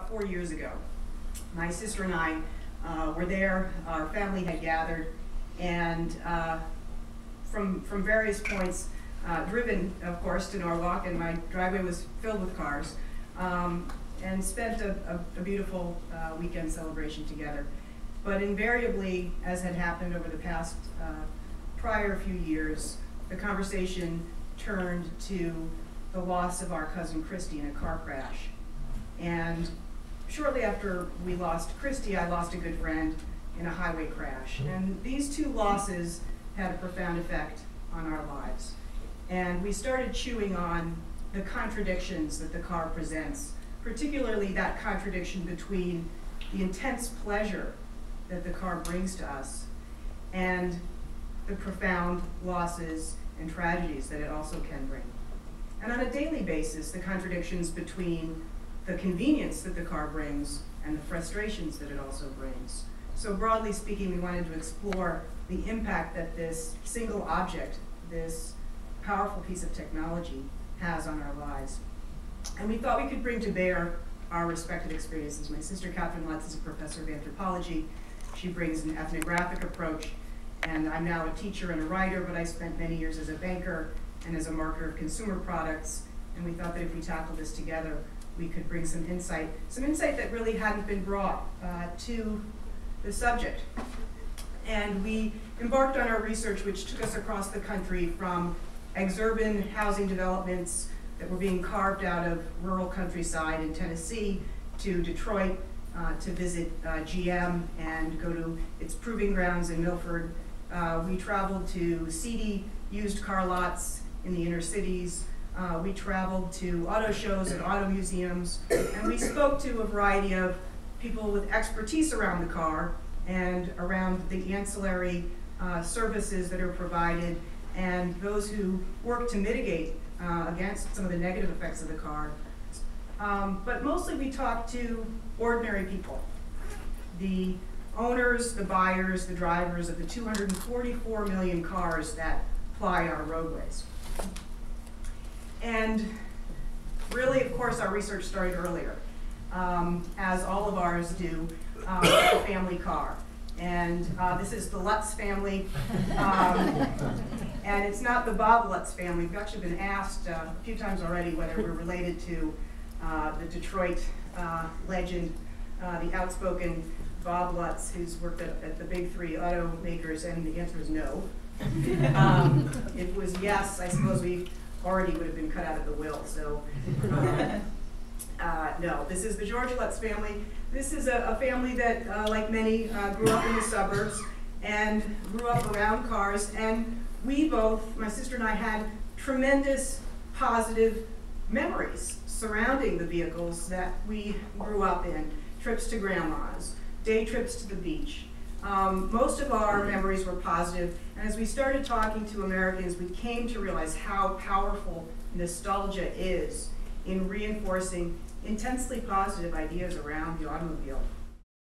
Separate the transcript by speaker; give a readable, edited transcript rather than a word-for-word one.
Speaker 1: about 4 years ago. My sister and I were there. Our family had gathered, and from various points, driven, of course, to Norwalk, and my driveway was filled with cars, and spent a beautiful weekend celebration together. But invariably, as had happened over the past prior few years, the conversation turned to the loss of our cousin Christy in a car crash. And shortly after we lost Christy, I lost a good friend in a highway crash. And these two losses had a profound effect on our lives. And we started chewing on the contradictions that the car presents, particularly that contradiction between the intense pleasure that the car brings to us and the profound losses and tragedies that it also can bring. And on a daily basis, the contradictions between the convenience that the car brings and the frustrations that it also brings. So broadly speaking, we wanted to explore the impact that this single object, this powerful piece of technology, has on our lives. And we thought we could bring to bear our respective experiences. My sister, Lutz, is a professor of anthropology. She brings an ethnographic approach, and I'm now a teacher and a writer, but I spent many years as a banker and as a marketer of consumer products, and we thought that if we tackled this together, we could bring some insight that really hadn't been brought to the subject. And we embarked on our research, which took us across the country from exurban housing developments that were being carved out of rural countryside in Tennessee to Detroit to visit GM and go to its proving grounds in Milford. We traveled to seedy used car lots in the inner cities. We traveled to auto shows and auto museums, and we spoke to a variety of people with expertise around the car and around the ancillary services that are provided and those who work to mitigate against some of the negative effects of the car. But mostly we talked to ordinary people, the owners, the buyers, the drivers of the 244 million cars that ply our roadways. And really, of course, our research started earlier, as all of ours do, with a family car. And this is the Lutz family. And it's not the Bob Lutz family. We've actually been asked a few times already whether we're related to the Detroit legend, the outspoken Bob Lutz, who's worked at the big three automakers, and the answer is no. If it was yes, I suppose we already would have been cut out of the will. So no, this is the George Lutz family. This is a family that, like many, grew up in the suburbs and grew up around cars. And we both, my sister and I, had tremendous positive memories surrounding the vehicles that we grew up in. Trips to grandma's, day trips to the beach. Most of our memories were positive, and as we started talking to Americans, we came to realize how powerful nostalgia is in reinforcing intensely positive ideas around the automobile.